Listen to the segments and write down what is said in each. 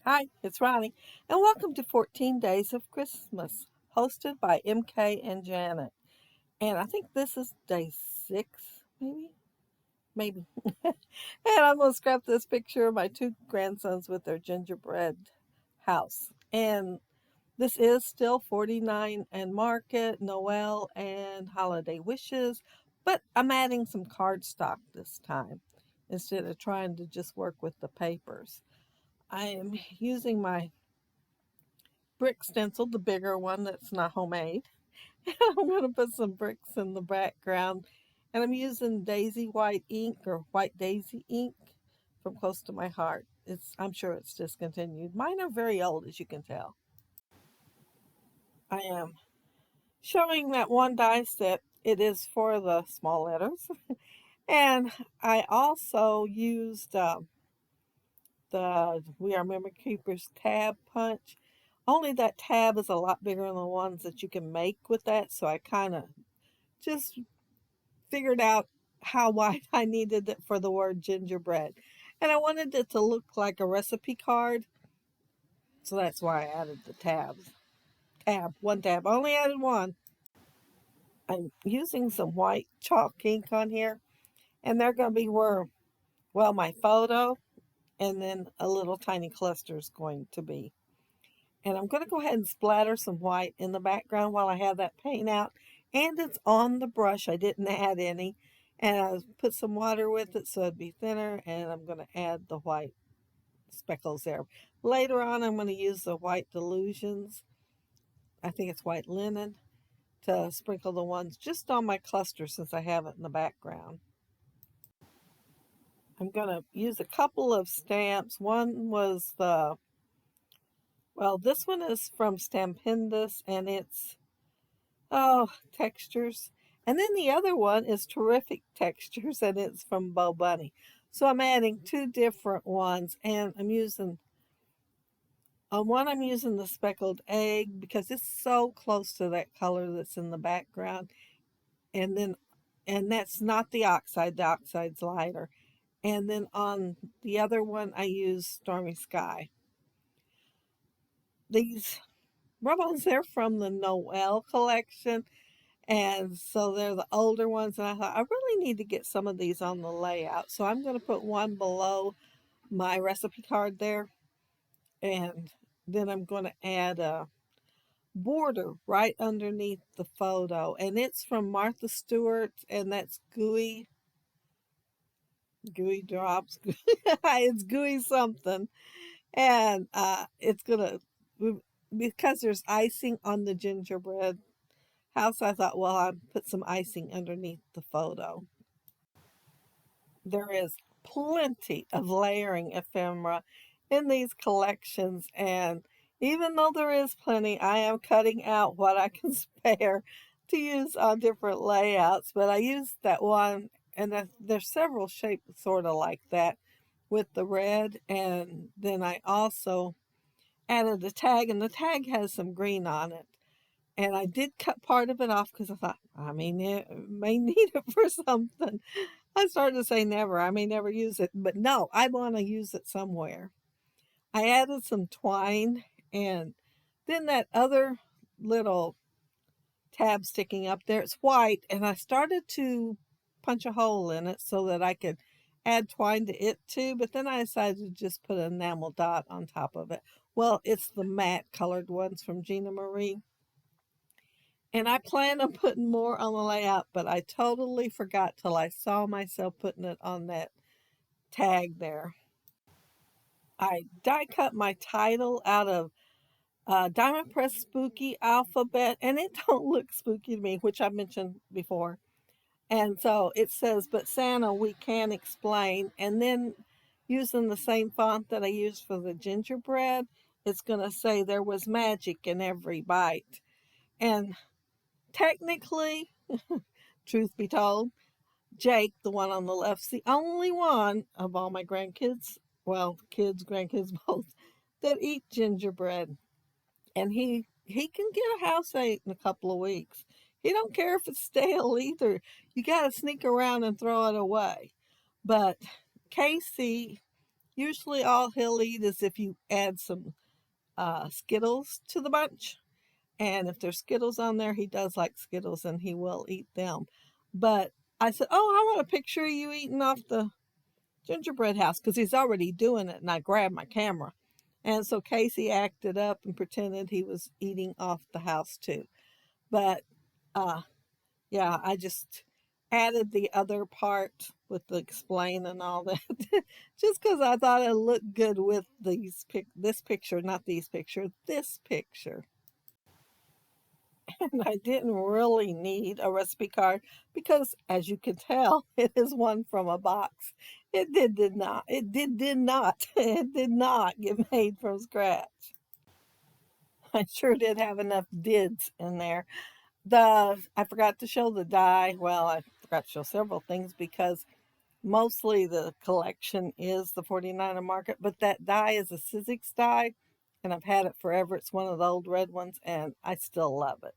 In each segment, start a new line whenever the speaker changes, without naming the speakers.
Hi, it's Ronnie, and welcome to 14 Days of Christmas, hosted by MK and Janet. And I think this is day 6, maybe? Maybe. And I'm going to scrap this picture of my two grandsons with their gingerbread house. And this is still 49 and Market, Noel, and Holiday Wishes, but I'm adding some cardstock this time instead of trying to just work with the papers. I am using my brick stencil, the bigger one that's not homemade. I'm going to put some bricks in the background. And I'm using daisy white ink or white daisy ink from Close to My Heart. I'm sure it's discontinued. Mine are very old, as you can tell. I am showing that one die set. It is for the small letters. And I also used the We Are Memory Keepers tab punch. Only that tab is a lot bigger than the ones that you can make with that. So I kind of just figured out how wide I needed it for the word gingerbread. And I wanted it to look like a recipe card. So that's why I added the tabs. One tab. I only added one. I'm using some white chalk ink on here. And they're going to be my photo and then a little tiny cluster is going to be. And I'm going to go ahead and splatter some white in the background while I have that paint out. And it's on the brush. I didn't add any. And I put some water with it so it'd be thinner. And I'm going to add the white speckles there. Later on, I'm going to use the white Delusions. I think it's white linen to sprinkle the ones just on my cluster since I have it in the background. I'm going to use a couple of stamps. One was this one is from Stampendous and it's textures. And then the other one is Terrific Textures, and it's from Bo Bunny. So I'm adding two different ones, and I'm using on one I'm using the speckled egg because it's so close to that color that's in the background, and then and that's not the oxide. The oxide's lighter. And then on the other one, I use Stormy Sky. These rub-ons, they're from the Noel collection. And so they're the older ones. And I thought, I really need to get some of these on the layout. So I'm going to put one below my recipe card there. And then I'm going to add a border right underneath the photo. And it's from Martha Stewart. And that's Gooey Drops. It's Gooey something. And it's going to, because there's icing on the gingerbread house, I thought, well, I'll put some icing underneath the photo. There is plenty of layering ephemera in these collections, and even though there is plenty, I am cutting out what I can spare to use on different layouts. But I used that one, and there's several shapes sort of like that with the red, and then I also added a tag, and the tag has some green on it. And I did cut part of it off because I thought, I mean, it may need it for something. I started to say never. I may never use it, but no, I want to use it somewhere. I added some twine and then that other little tab sticking up there, it's white, and I started to punch a hole in it so that I could add twine to it too, but then I decided to just put an enamel dot on top of it. Well, it's the matte colored ones from Gina Marie. And I planned on putting more on the layout, but I totally forgot till I saw myself putting it on that tag there. I die cut my title out of Diamond Press Spooky Alphabet, and it don't look spooky to me, which I mentioned before. And so it says, "But Santa, we can't explain." And then using the same font that I used for the gingerbread, it's going to say there was magic in every bite. And technically, truth be told, Jake, the one on the left's the only one of all my grandkids, well, kids, grandkids, both, that eat gingerbread. And he can get a house ate in a couple of weeks. He don't care if it's stale either. You got to sneak around and throw it away. But Casey, Usually all he'll eat is if you add some Skittles to the bunch. And if there's Skittles on there, he does like Skittles and he will eat them. But I said, "Oh, I want a picture of you eating off the gingerbread house," because he's already doing it. And I grabbed my camera. And so Casey acted up and pretended he was eating off the house too. But uh, yeah, I just added the other part with the explain and all that, just because I thought it looked good with this picture, not these picture, this picture. And I didn't really need a recipe card because, as you can tell, it is one from a box. It did not get made from scratch. I sure did have enough dids in there. I forgot to show the die. Well, I forgot to show several things because mostly the collection is the 49er market, but that die is a Sizzix die, and I've had it forever. It's one of the old red ones, and I still love it.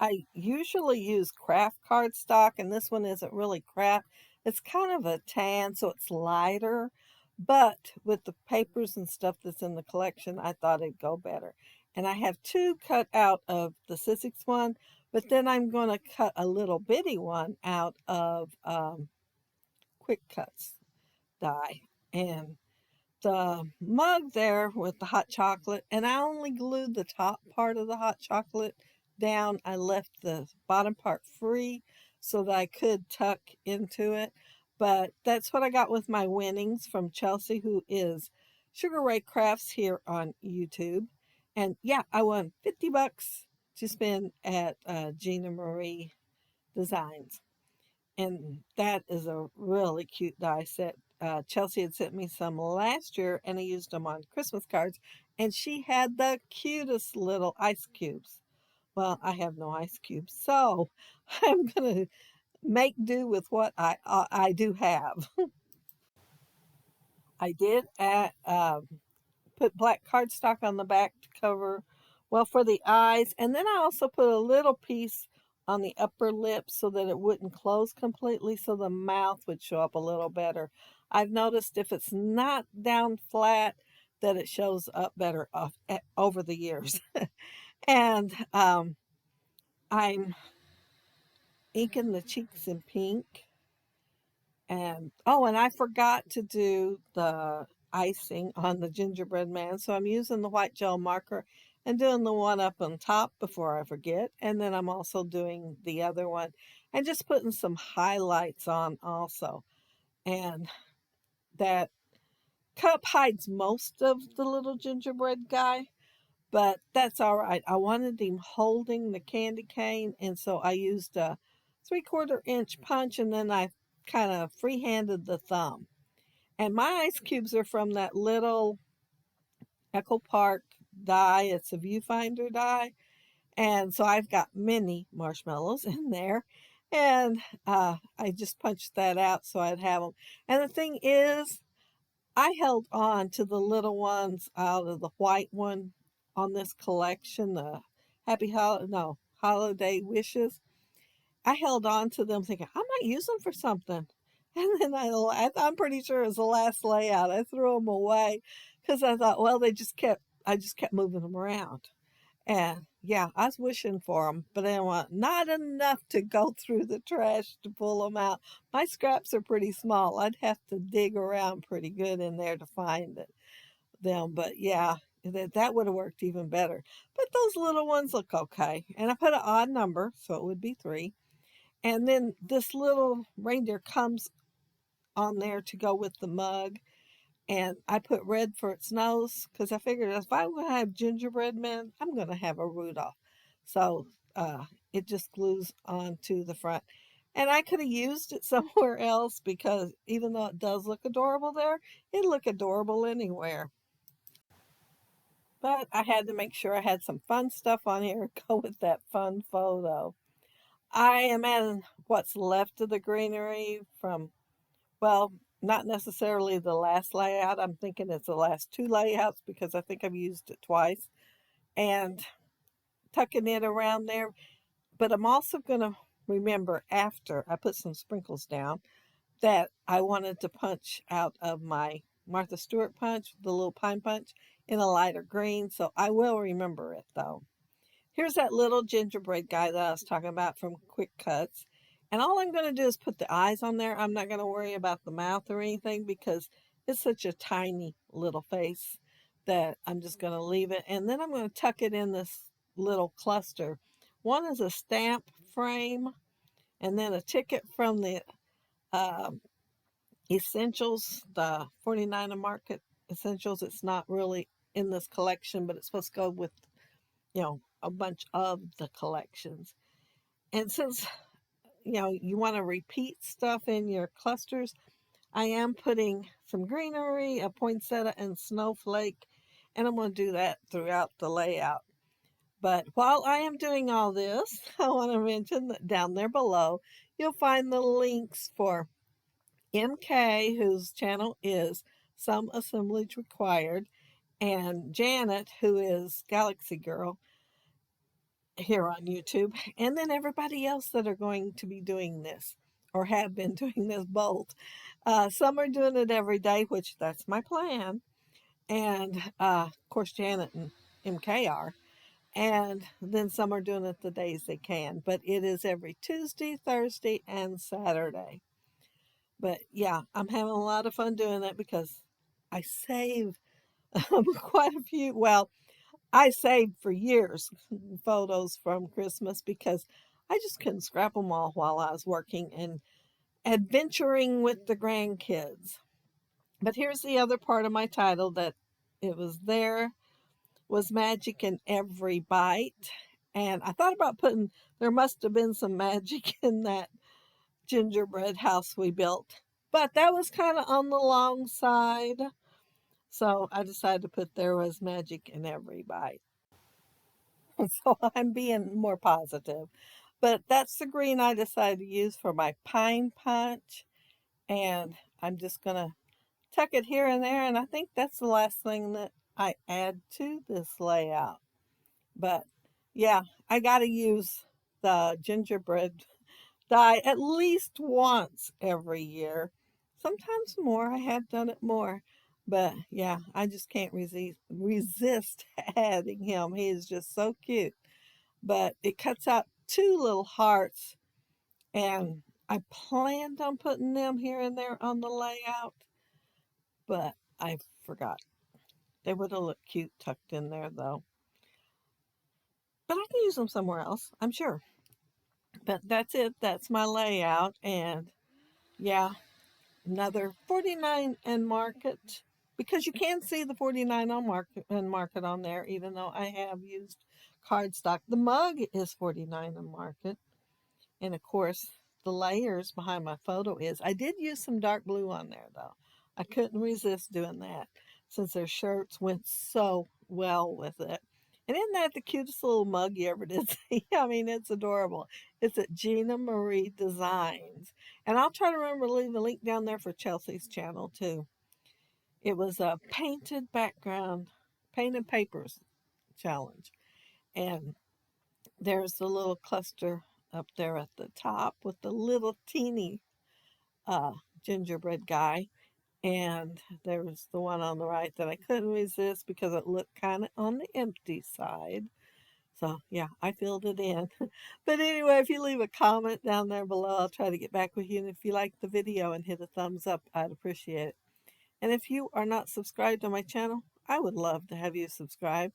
I usually use craft cardstock, and this one isn't really craft. It's kind of a tan, so it's lighter. But with the papers and stuff that's in the collection, I thought it'd go better. And I have two cut out of the Sizzix one, but then I'm going to cut a little bitty one out of Quick Cuts die. And the mug there with the hot chocolate, and I only glued the top part of the hot chocolate down. I left the bottom part free so that I could tuck into it. But that's what I got with my winnings from Chelsea, who is Sugar Ray Crafts here on YouTube. And yeah, I won $50 to spend at Gina Marie Designs. And that is a really cute die set. Chelsea had sent me some last year and I used them on Christmas cards. And she had the cutest little ice cubes. Well, I have no ice cubes, so I'm going to make do with what I do have. I did put black cardstock on the back to cover, well, for the eyes. And then I also put a little piece on the upper lip so that it wouldn't close completely, so the mouth would show up a little better. I've noticed if it's not down flat, that it shows up better over the years. And I'm inking the cheeks in pink. And oh, and I forgot to do the icing on the gingerbread man. So I'm using the white gel marker and doing the one up on top before I forget. And then I'm also doing the other one and just putting some highlights on also. And that cup hides most of the little gingerbread guy, but that's all right. I wanted him holding the candy cane, and so I used a 3/4 inch punch, and then I kind of freehanded the thumb. And my ice cubes are from that little Echo Park die. It's a viewfinder die, and so I've got mini marshmallows in there. And I just punched that out so I'd have them. And the thing is, I held on to the little ones out of the white one on this collection, the Holiday Wishes. I held on to them thinking I might use them for something. And then I'm pretty sure it was the last layout. I threw them away because I thought, well, I just kept moving them around. And yeah, I was wishing for them, but I want not enough to go through the trash to pull them out. My scraps are pretty small. I'd have to dig around pretty good in there to find them. But yeah, that would have worked even better. But those little ones look okay. And I put an odd number, so it would be 3. And then this little reindeer comes on there to go with the mug. And I put red for its nose because I figured if I would have gingerbread men, I'm going to have a Rudolph. So it just glues onto the front. And I could have used it somewhere else because even though it does look adorable there, it'd look adorable anywhere. But I had to make sure I had some fun stuff on here to go with that fun photo. I am adding what's left of the greenery from, well, not necessarily the last layout. I'm thinking it's the last 2 layouts because I think I've used it twice. And tucking it around there. But I'm also going to remember after I put some sprinkles down that I wanted to punch out of my Martha Stewart punch, the little pine punch, in a lighter green, so I will remember it though. Here's that little gingerbread guy that I was talking about from Quick Cuts. And all I'm going to do is put the eyes on there. I'm not going to worry about the mouth or anything because it's such a tiny little face that I'm just going to leave it. And then I'm going to tuck it in this little cluster. One is a stamp frame and then a ticket from the um Essentials, the 49 Market Essentials. It's not really in this collection, but it's supposed to go with, a bunch of the collections. And since, you want to repeat stuff in your clusters, I am putting some greenery, a poinsettia, and snowflake, and I'm going to do that throughout the layout. But while I am doing all this, I want to mention that down there below, you'll find the links for MK, whose channel is Some Assemblage Required, and Janet, who is Galaxy Girl here on YouTube, and then everybody else that are going to be doing this or have been doing this bolt. Some are doing it every day, which that's my plan. And of course, Janet and MK are. And then some are doing it the days they can. But it is every Tuesday, Thursday, and Saturday. But yeah, I'm having a lot of fun doing that because I save quite a few. Well, I saved for years photos from Christmas because I just couldn't scrap them all while I was working and adventuring with the grandkids. But here's the other part of my title that it was there was magic in every bite. And I thought about putting, there must have been some magic in that gingerbread house we built, but that was kind of on the long side. So I decided to put there was magic in every bite. So I'm being more positive. But that's the green I decided to use for my pine punch. And I'm just going to tuck it here and there. And I think that's the last thing that I add to this layout. But yeah, I got to use the gingerbread dye at least once every year. Sometimes more. I have done it more. But yeah, I just can't resist adding him. He is just so cute. But it cuts out two little hearts, and I planned on putting them here and there on the layout, but I forgot. They would have looked cute tucked in there though. But I can use them somewhere else, I'm sure. But that's it. That's my layout. And yeah, another 49 and Market, because you can see the 49 on Market on there, even though I have used cardstock. The mug is 49 and Market. And of course, the layers behind my photo is, I did use some dark blue on there though. I couldn't resist doing that since their shirts went so well with it. And isn't that the cutest little mug you ever did see? I mean, it's adorable. It's at Gina Marie Designs. And I'll try to remember to leave a link down there for Chelsea's channel too. It was a painted background, painted papers challenge. And there's the little cluster up there at the top with the little teeny uh, gingerbread guy. And there was the one on the right that I couldn't resist because it looked kind of on the empty side. So yeah, I filled it in. But anyway, if you leave a comment down there below, I'll try to get back with you. And if you like the video and hit a thumbs up, I'd appreciate it. And if you are not subscribed to my channel, I would love to have you subscribe.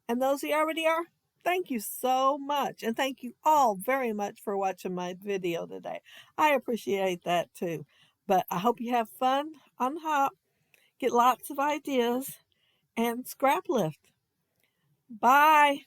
And those who already are, thank you so much. And thank you all very much for watching my video today. I appreciate that too. But I hope you have fun on the hop, get lots of ideas, and scrap lift. Bye.